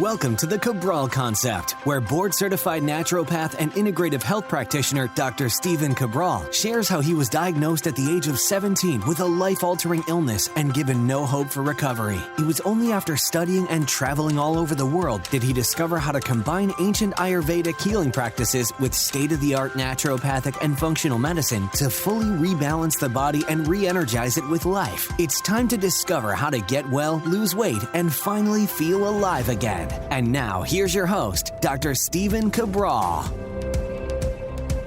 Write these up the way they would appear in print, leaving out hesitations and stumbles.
Welcome to the Cabral Concept, where board-certified naturopath and integrative health practitioner Dr. Stephen Cabral shares how he was diagnosed at the age of 17 with a life-altering illness and given no hope for recovery. It was only after studying and traveling all over the world did he discover how to combine ancient Ayurvedic healing practices with state-of-the-art naturopathic and functional medicine to fully rebalance the body and re-energize it with life. It's time to discover how to get well, lose weight, and finally feel alive again. And now, here's your host, Dr. Stephen Cabral.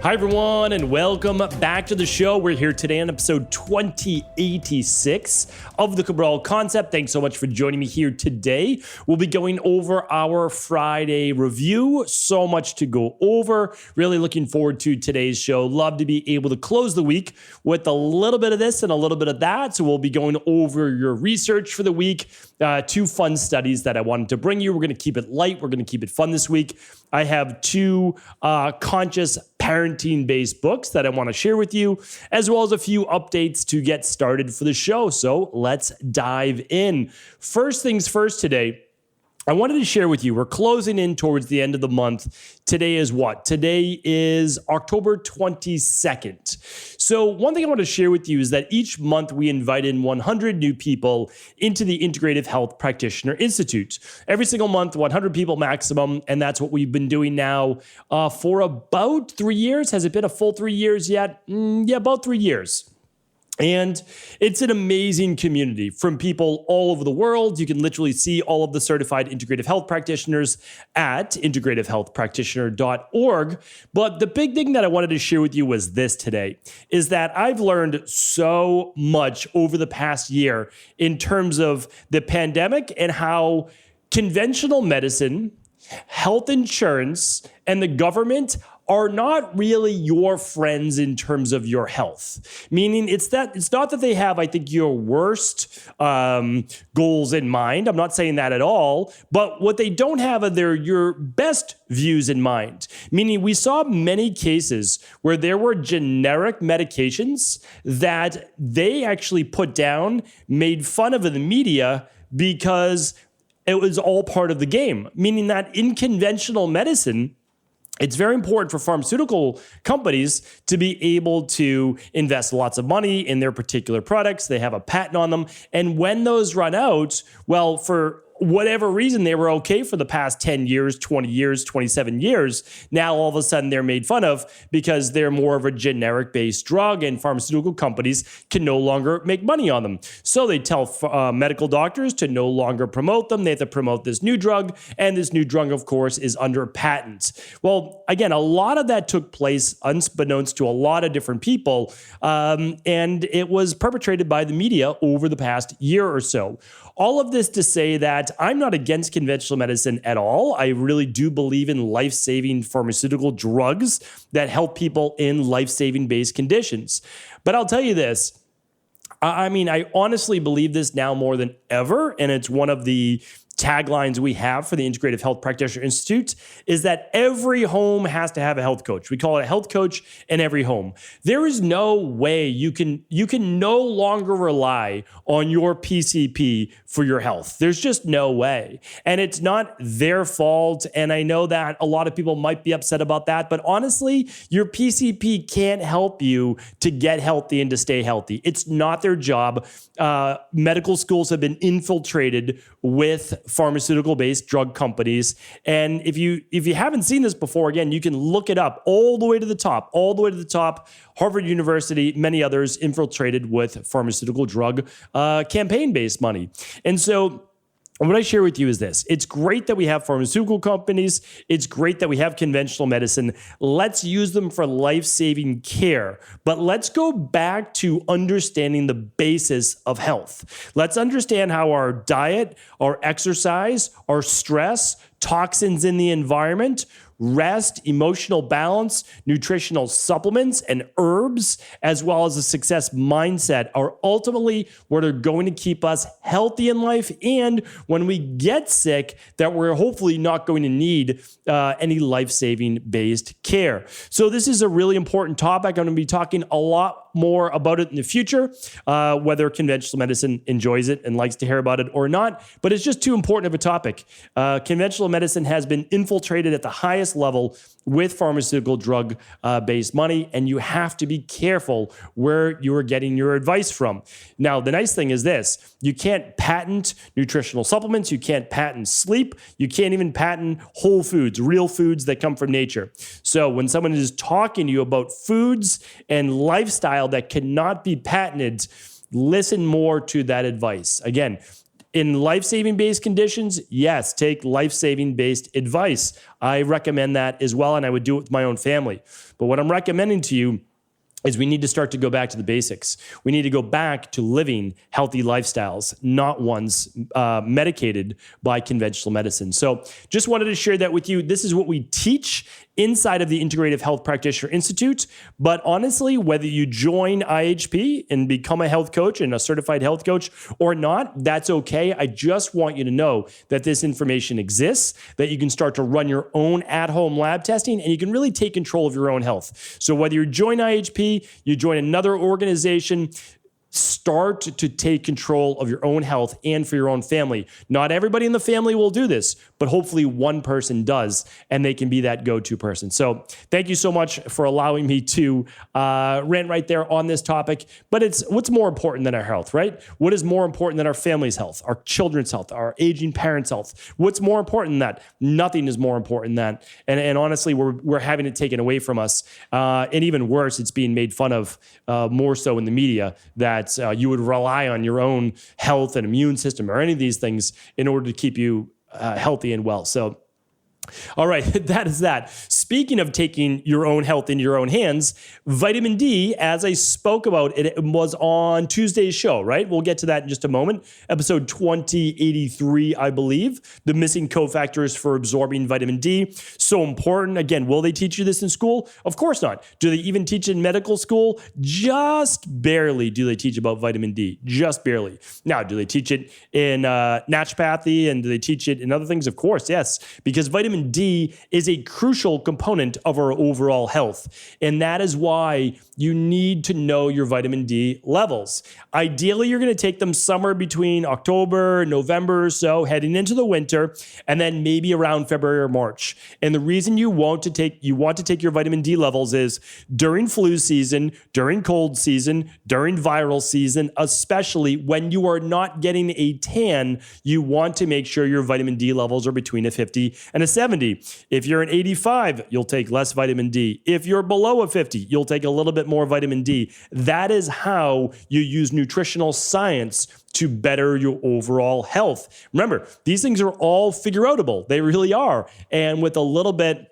Hi, everyone, and welcome back to the show. We're here today on episode 2086 of the Cabral Concept. Thanks so much for joining me here today. We'll be going over our Friday review. So much to go over. Really looking forward to today's show. Love to be able to close the week with a little bit of this and a little bit of that. So we'll be going over your research for the week. Two fun studies that I wanted to bring you. We're going to keep it light. We're going to keep it fun this week. I have two conscious parenting-based books that I want to share with you, as well as a few updates to get started for the show. So let's dive in. First things first today, I wanted to share with you, we're closing in towards the end of the month. Today is what? Today is October 22nd. So one thing I want to share with you is that each month we invite in 100 new people into the Integrative Health Practitioner Institute. Every single month, 100 people maximum, and that's what we've been doing now for about 3 years. Has it been a full 3 years yet? Yeah, about 3 years. And it's an amazing community from people all over the world. You can literally see all of the certified integrative health practitioners at integrativehealthpractitioner.org. But the big thing that I wanted to share with you was this today, is that I've learned so much over the past year in terms of the pandemic and how conventional medicine, health insurance, and the government are not really your friends in terms of your health. Meaning it's not that they have, I think, your worst goals in mind. I'm not saying that at all. But what they don't have are your best views in mind. Meaning we saw many cases where there were generic medications that they actually put down, made fun of in the media because it was all part of the game. Meaning that in conventional medicine, it's very important for pharmaceutical companies to be able to invest lots of money in their particular products. They have a patent on them. And when those run out, well, for whatever reason, they were okay for the past 10 years, 20 years, 27 years. Now, all of a sudden, they're made fun of because they're more of a generic-based drug and pharmaceutical companies can no longer make money on them. So they tell medical doctors to no longer promote them. They have to promote this new drug, and this new drug, of course, is under patent. Well, again, a lot of that took place unbeknownst to a lot of different people, and it was perpetrated by the media over the past year or so. All of this to say that I'm not against conventional medicine at all. I really do believe in life-saving pharmaceutical drugs that help people in life-saving based conditions. But I'll tell you this, I honestly believe this now more than ever, and it's one of the taglines we have for the Integrative Health Practitioner Institute is that every home has to have a health coach. We call it a health coach in every home. There is no way you can no longer rely on your PCP for your health. There's just no way. And it's not their fault. And I know that a lot of people might be upset about that, but honestly, your PCP can't help you to get healthy and to stay healthy. It's not their job. Medical schools have been infiltrated with pharmaceutical-based drug companies. And if you haven't seen this before, again, you can look it up all the way to the top. Harvard University, many others infiltrated with pharmaceutical drug campaign-based money. And so what I share with you is this. It's great that we have pharmaceutical companies. It's great that we have conventional medicine. Let's use them for life-saving care. But let's go back to understanding the basis of health. Let's understand how our diet, our exercise, our stress, toxins in the environment, rest, emotional balance, nutritional supplements, and herbs, as well as a success mindset are ultimately what are going to keep us healthy in life. And when we get sick, that we're hopefully not going to need any life-saving based care. So this is a really important topic. I'm going to be talking a lot more about it in the future, whether conventional medicine enjoys it and likes to hear about it or not, but it's just too important of a topic. Conventional medicine has been infiltrated at the highest level with pharmaceutical drug-based money, and you have to be careful where you are getting your advice from. Now, the nice thing is this: you can't patent nutritional supplements, you can't patent sleep, you can't even patent whole foods, real foods that come from nature. So when someone is talking to you about foods and lifestyle that cannot be patented, listen more to that advice. Again, in life-saving based conditions, yes, take life-saving based advice. I recommend that as well, and I would do it with my own family. But what I'm recommending to you is we need to start to go back to the basics. We need to go back to living healthy lifestyles, not ones medicated by conventional medicine. So just wanted to share that with you. This is what we teach inside of the Integrative Health Practitioner Institute. But honestly, whether you join IHP and become a health coach and a certified health coach or not, that's okay. I just want you to know that this information exists, that you can start to run your own at-home lab testing, and you can really take control of your own health. So whether you join IHP, you join another organization, start to take control of your own health and for your own family. Not everybody in the family will do this, but hopefully one person does, and they can be that go-to person. So thank you so much for allowing me to rant right there on this topic. But it's what's more important than our health, right? What is more important than our family's health, our children's health, our aging parents' health? What's more important than that? Nothing is more important than that. And honestly, we're having it taken away from us. And even worse, it's being made fun of more so in the media that you would rely on your own health and immune system or any of these things in order to keep you healthy and well. So, all right, that is that. Speaking of taking your own health in your own hands, vitamin D, as I spoke about, it was on Tuesday's show, right? We'll get to that in just a moment. Episode 2083, I believe, the missing cofactors for absorbing vitamin D. So important. Again, will they teach you this in school? Of course not. Do they even teach it in medical school? Just barely do they teach about vitamin D. Just barely. Now, do they teach it in naturopathy and do they teach it in other things? Of course, yes, because vitamin D is a crucial component of our overall health. And that is why you need to know your vitamin D levels. Ideally, you're going to take them somewhere between October and November or so, heading into the winter, and then maybe around February or March. And the reason you want to take your vitamin D levels is during flu season, during cold season, during viral season, especially when you are not getting a tan, you want to make sure your vitamin D levels are between a 50 and a 70. If you're an 85, you'll take less vitamin D. If you're below a 50, you'll take a little bit more vitamin D. That is how you use nutritional science to better your overall health. Remember, these things are all figure-outable. They really are. And with a little bit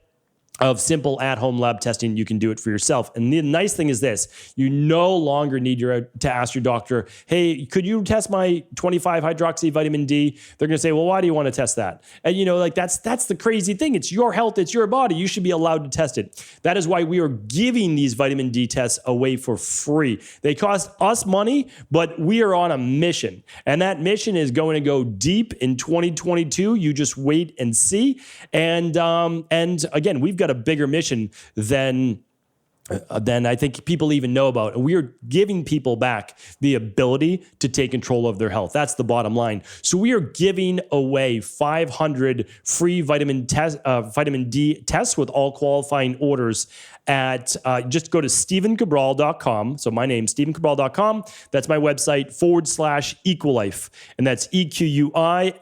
of simple at-home lab testing, you can do it for yourself. And the nice thing is this: you no longer need to ask your doctor, hey, could you test my 25 hydroxy vitamin D? They're going to say, well, why do you want to test that? And that's the crazy thing. It's your health, it's your body. You should be allowed to test it. That is why we are giving these vitamin D tests away for free. They cost us money, but we are on a mission. And that mission is going to go deep in 2022. You just wait and see. And again, we've got a bigger mission than I think people even know about. And we are giving people back the ability to take control of their health. That's the bottom line. So we are giving away 500 free vitamin D tests with all qualifying orders at just go to StephenCabral.com. So my name, StephenCabral.com. That's my website /Equilife. And that's EQUILIFE.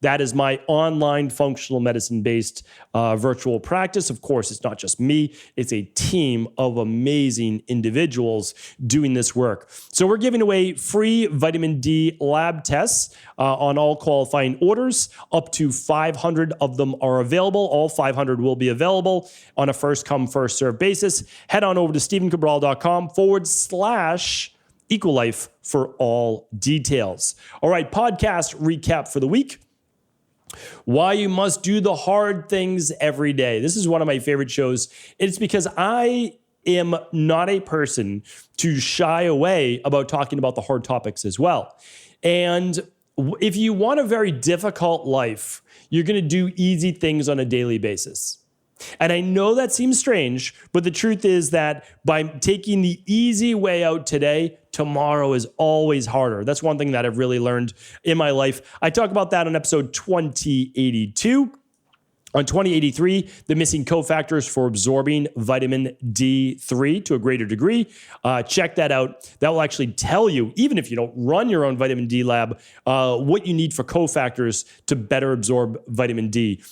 That is my online functional medicine-based virtual practice. Of course, it's not just me. It's a team of amazing individuals doing this work. So we're giving away free vitamin D lab tests on all qualifying orders. Up to 500 of them are available. All 500 will be available on a first come, first serve basis. Head on over to StephenCabral.com /Equilife for all details. All right, podcast recap for the week. Why you must do the hard things every day. This is one of my favorite shows. It's because I am not a person to shy away about talking about the hard topics as well. And if you want a very difficult life, you're going to do easy things on a daily basis. And I know that seems strange, but the truth is that by taking the easy way out today, tomorrow is always harder. That's one thing that I've really learned in my life. I talk about that on episode 2082. On 2083, the missing cofactors for absorbing vitamin D3 to a greater degree. Check that out. That will actually tell you, even if you don't run your own vitamin D lab, what you need for cofactors to better absorb vitamin D.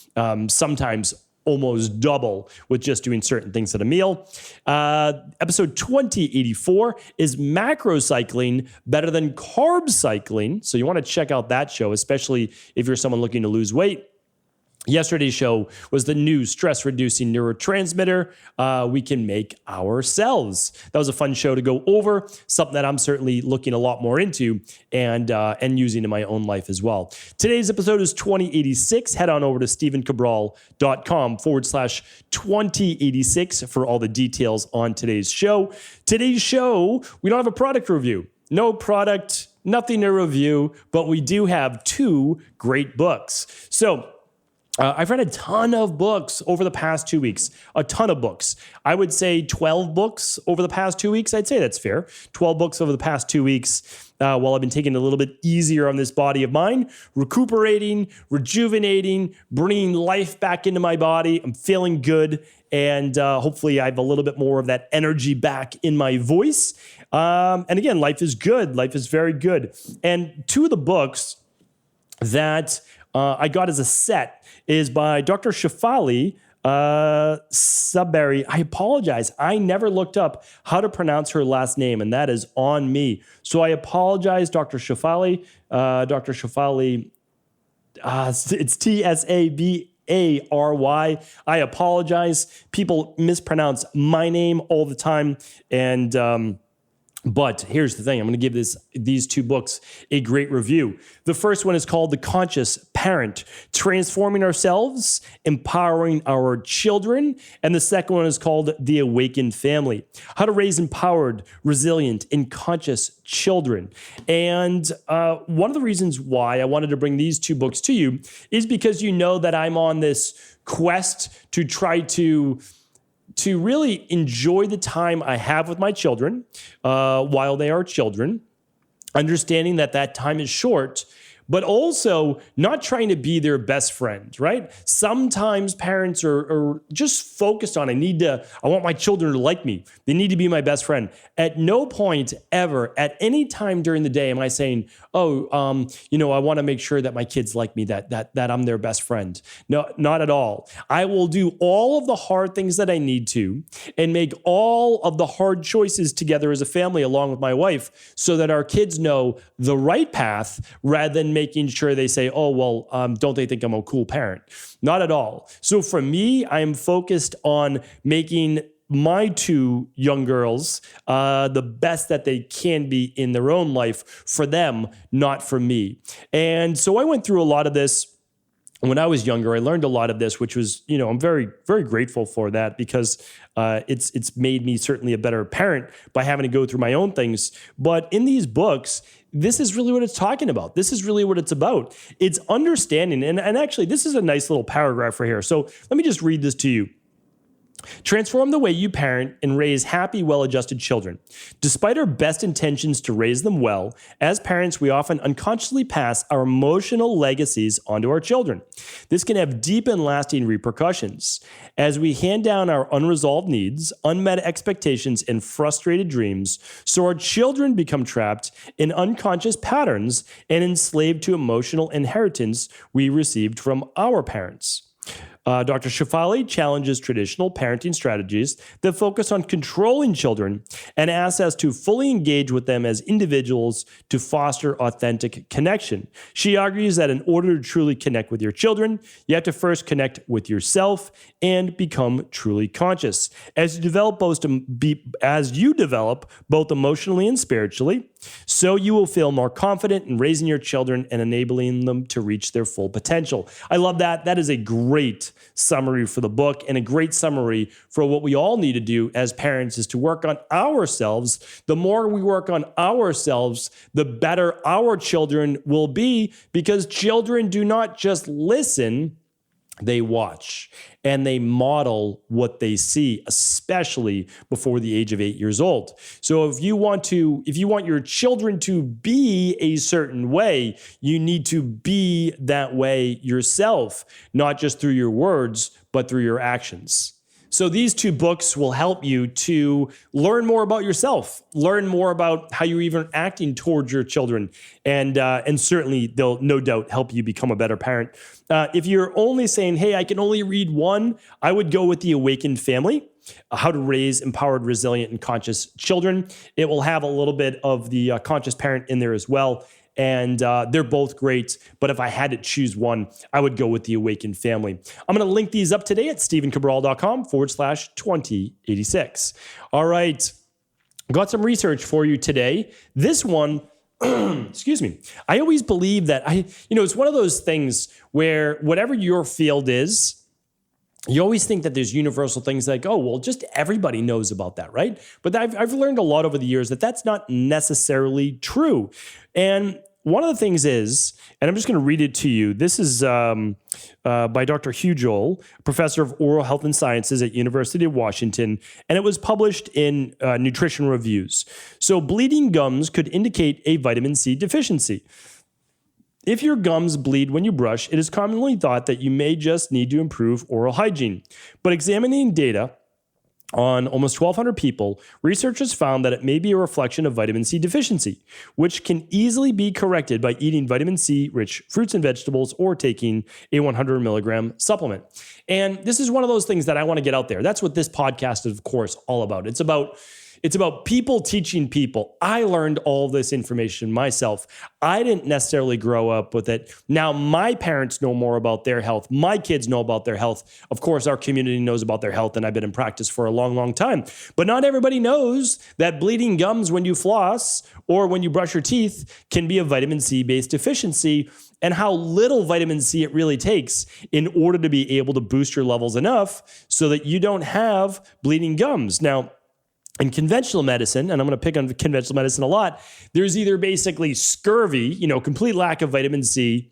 Sometimes almost double with just doing certain things at a meal. Episode 2084 is macrocycling better than carb cycling. So you want to check out that show, especially if you're someone looking to lose weight. Yesterday's show was the new stress-reducing neurotransmitter we can make ourselves. That was a fun show to go over, something that I'm certainly looking a lot more into and using in my own life as well. Today's episode is 2086. Head on over to stephencabral.com/2086 for all the details on today's show. Today's show, we don't have a product review. No product, nothing to review, but we do have two great books. So, I've read a ton of books over the past 2 weeks, a ton of books. I would say 12 books over the past 2 weeks. I'd say that's fair. 12 books over the past 2 weeks while I've been taking it a little bit easier on this body of mine, recuperating, rejuvenating, bringing life back into my body. I'm feeling good. And hopefully I have a little bit more of that energy back in my voice. And again, life is good. Life is very good. And two of the books that I got as a set is by Dr. Shefali Saberi. I apologize. I never looked up how to pronounce her last name, and that is on me. So I apologize, Dr. Shefali. Dr. Shefali, it's Tsabary. I apologize. People mispronounce my name all the time, and but here's the thing. I'm going to give these two books a great review. The first one is called The Conscious Parent, Transforming Ourselves, Empowering Our Children. And the second one is called The Awakened Family, How to Raise Empowered, Resilient, and Conscious Children. And one of the reasons why I wanted to bring these two books to you is because you know that I'm on this quest to try to really enjoy the time I have with my children while they are children, understanding that time is short, but also not trying to be their best friend, right? Sometimes parents are just focused on, I want my children to like me. They need to be my best friend. At no point ever, at any time during the day, am I saying, I want to make sure that my kids like me, that I'm their best friend. No, not at all. I will do all of the hard things that I need to and make all of the hard choices together as a family along with my wife so that our kids know the right path rather than making sure they say, don't they think I'm a cool parent? Not at all. So for me, I am focused on making my two young girls the best that they can be in their own life for them, not for me. And so I went through a lot of this. When I was younger, I learned a lot of this, which was, I'm very, very grateful for that because it's made me certainly a better parent by having to go through my own things. But in these books, this is really what it's talking about. This is really what it's about. It's understanding. And actually, this is a nice little paragraph right here. So let me just read this to you. Transform the way you parent and raise happy, well-adjusted children. Despite our best intentions to raise them well, as parents, we often unconsciously pass our emotional legacies onto our children. This can have deep and lasting repercussions. As we hand down our unresolved needs, unmet expectations, and frustrated dreams, so our children become trapped in unconscious patterns and enslaved to emotional inheritance we received from our parents. Dr. Shefali challenges traditional parenting strategies that focus on controlling children and asks us to fully engage with them as individuals to foster authentic connection. She argues that in order to truly connect with your children, you have to first connect with yourself and become truly conscious. As you develop both emotionally and spiritually, so you will feel more confident in raising your children and enabling them to reach their full potential. I love that. That is a great summary for the book and a great summary for what we all need to do as parents is to work on ourselves. The more we work on ourselves, the better our children will be, because children do not just listen, they watch and they model what they see, especially before the age of 8 years old. So if you want your children to be a certain way, you need to be that way yourself, not just through your words, but through your actions. So these 2 books will help you to learn more about yourself, learn more about how you're even acting towards your children, and certainly they'll no doubt help you become a better parent. If you're only saying, hey, I can only read one, I would go with The Awakened Family, How to Raise Empowered, Resilient, and Conscious Children. It will have a little bit of the Conscious Parent in there as well. And they're both great. But if I had to choose one, I would go with The Awakened Family. I'm going to link these up today at stephencabral.com/2086. All right. Got some research for you today. This one, excuse me. I always believe that it's one of those things where whatever your field is, you always think that there's universal things like, oh, well, just everybody knows about that, right? But I've learned a lot over the years that that's not necessarily true. And one of the things is, and I'm just going to read it to you. This is by Dr. Hugh Joel, professor of oral health and sciences at University of Washington, and it was published in Nutrition Reviews. So bleeding gums could indicate a vitamin C deficiency. If your gums bleed when you brush, it is commonly thought that you may just need to improve oral hygiene. But examining data on almost 1,200 people, researchers found that it may be a reflection of vitamin C deficiency, which can easily be corrected by eating vitamin C-rich fruits and vegetables or taking a 100 milligram supplement. And this is one of those things that I want to get out there. That's what this podcast is, of course, all about. It's about people teaching people. I learned all this information myself. I didn't necessarily grow up with it. Now my parents know more about their health. My kids know about their health. Of course, our community knows about their health, and I've been in practice for a long, long time. But not everybody knows that bleeding gums when you floss or when you brush your teeth can be a vitamin C-based deficiency, and how little vitamin C it really takes in order to be able to boost your levels enough so that you don't have bleeding gums. Now, in conventional medicine, and I'm going to pick on conventional medicine a lot, there's either basically scurvy, complete lack of vitamin C,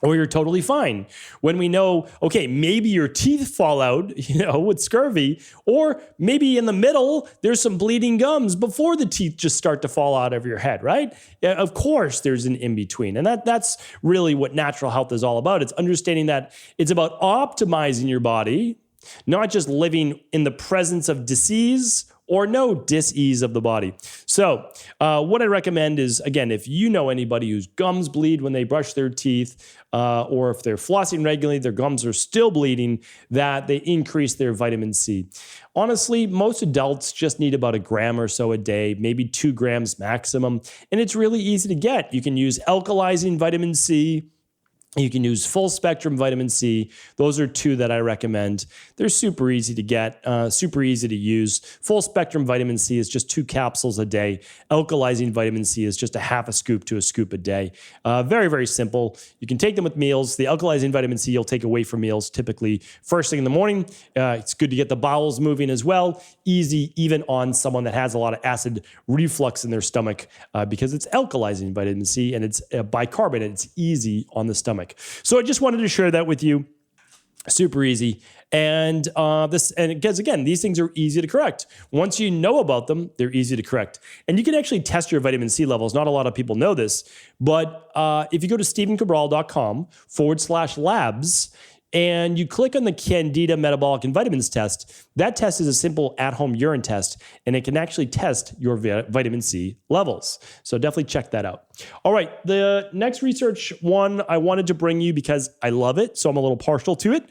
or you're totally fine. When we know, okay, maybe your teeth fall out, with scurvy, or maybe in the middle, there's some bleeding gums before the teeth just start to fall out of your head, right? Of course, there's an in-between. And that's really what natural health is all about. It's understanding that it's about optimizing your body, not just living in the presence of disease or no dis-ease of the body. So what I recommend is, again, if you know anybody whose gums bleed when they brush their teeth, or if they're flossing regularly, their gums are still bleeding, that they increase their vitamin C. Honestly, most adults just need about 1 gram or so a day, maybe 2 grams maximum, and it's really easy to get. You can use alkalizing vitamin C. You can use full spectrum vitamin C. Those are 2 that I recommend. They're super easy to get, super easy to use. Full spectrum vitamin C is just 2 capsules a day. Alkalizing vitamin C is just a half a scoop to a scoop a day. Very, very simple. You can take them with meals. The alkalizing vitamin C you'll take away from meals, typically first thing in the morning. It's good to get the bowels moving as well. Easy even on someone that has a lot of acid reflux in their stomach, because it's alkalizing vitamin C and it's bicarbonate. It's easy on the stomach. So I just wanted to share that with you. Super easy. And because again, these things are easy to correct. Once you know about them, they're easy to correct. And you can actually test your vitamin C levels. Not a lot of people know this, but if you go to stephencabral.com/labs, and you click on the Candida Metabolic and Vitamins test, that test is a simple at-home urine test, and it can actually test your vitamin C levels. So definitely check that out. All right, the next research one I wanted to bring you because I love it, so I'm a little partial to it.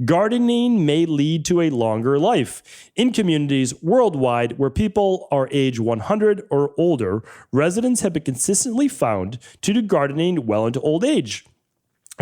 Gardening may lead to a longer life. In communities worldwide where people are age 100 or older, residents have been consistently found to do gardening well into old age.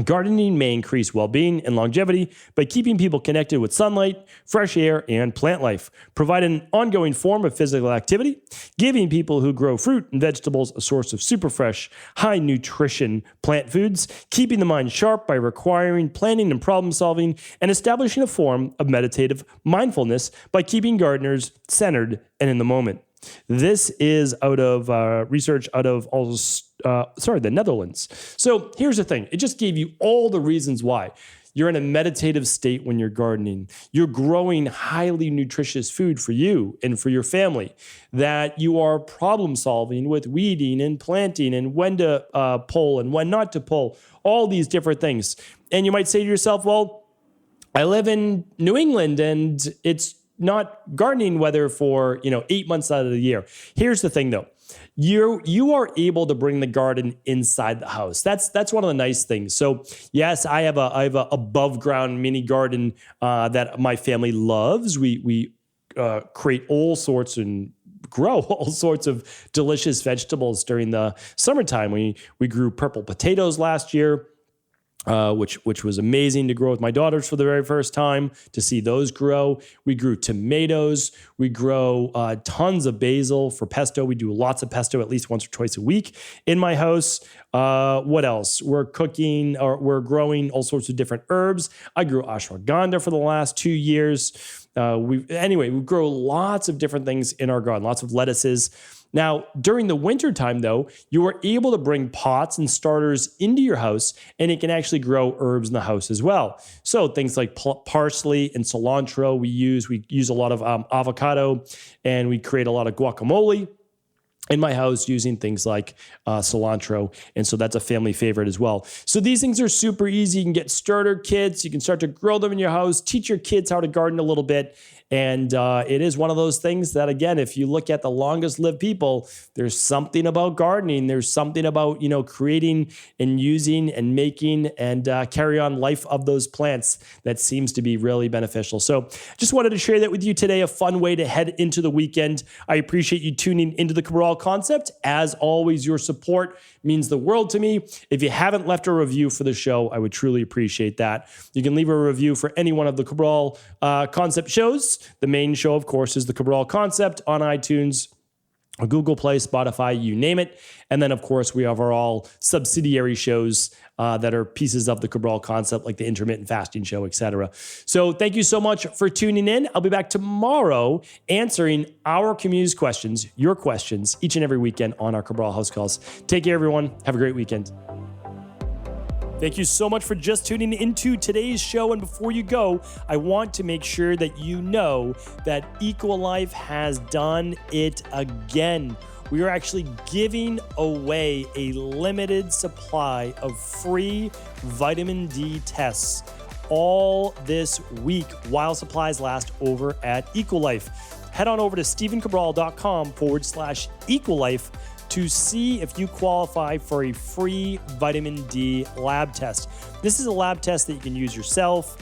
Gardening may increase well-being and longevity by keeping people connected with sunlight, fresh air, and plant life, provide an ongoing form of physical activity, giving people who grow fruit and vegetables a source of super fresh, high-nutrition plant foods, keeping the mind sharp by requiring planning and problem-solving, and establishing a form of meditative mindfulness by keeping gardeners centered and in the moment. This is out of research out of the Netherlands. So here's the thing. It just gave you all the reasons why. You're in a meditative state when you're gardening. You're growing highly nutritious food for you and for your family. That you are problem solving with weeding and planting and when to pull and when not to pull, all these different things. And you might say to yourself, well, I live in New England and it's not gardening weather for 8 months out of the year. Here's the thing though. You are able to bring the garden inside the house. That's one of the nice things. So yes, I have a above ground mini garden that my family loves. We create all sorts and grow all sorts of delicious vegetables during the summertime. We grew purple potatoes last year. Which was amazing to grow with my daughters for the very first time, to see those grow. We grew tomatoes. We grow tons of basil for pesto. We do lots of pesto at least once or twice a week in my house. What else? We're growing all sorts of different herbs. I grew ashwagandha for the last 2 years. We grow lots of different things in our garden, lots of lettuces. Now, during the wintertime, though, you are able to bring pots and starters into your house, and it can actually grow herbs in the house as well. So things like parsley and cilantro we use a lot of avocado, and we create a lot of guacamole in my house using things like cilantro. And so that's a family favorite as well. So these things are super easy. You can get starter kits. You can start to grow them in your house, teach your kids how to garden a little bit. And it is one of those things that, again, if you look at the longest lived people, there's something about gardening. There's something about, creating and using and making and carry on life of those plants that seems to be really beneficial. So just wanted to share that with you today, a fun way to head into the weekend. I appreciate you tuning into the Cabral Concept. As always, your support means the world to me. If you haven't left a review for the show, I would truly appreciate that. You can leave a review for any one of the Cabral Concept shows. The main show, of course, is the Cabral Concept on iTunes, Google Play, Spotify, you name it. And then, of course, we have our all subsidiary shows that are pieces of the Cabral Concept, like the intermittent fasting show, etc. So thank you so much for tuning in. I'll be back tomorrow answering our community's questions, your questions, each and every weekend on our Cabral House Calls. Take care, everyone. Have a great weekend. Thank you so much for just tuning into today's show. And before you go, I want to make sure that you know that Equilife has done it again. We are actually giving away a limited supply of free vitamin D tests all this week while supplies last over at Equilife. Head on over to stevencabral.com/Equilife to see if you qualify for a free vitamin D lab test. This is a lab test that you can use yourself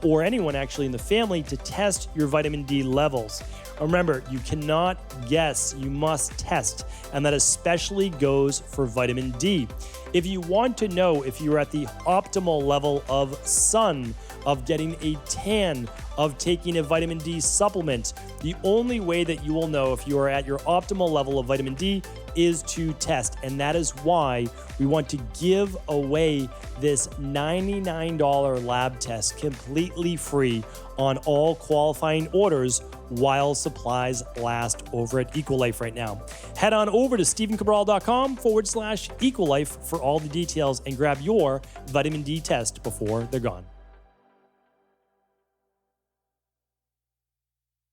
or anyone actually in the family to test your vitamin D levels. Remember, you cannot guess, you must test, and that especially goes for vitamin D. If you want to know if you're at the optimal level of sun, of getting a tan, of taking a vitamin D supplement, the only way that you will know if you are at your optimal level of vitamin D is to test. And that is why we want to give away this $99 lab test completely free on all qualifying orders while supplies last over at Equilife right now. Head on over to stevencabral.com/Equilife for all the details and grab your vitamin D test before they're gone.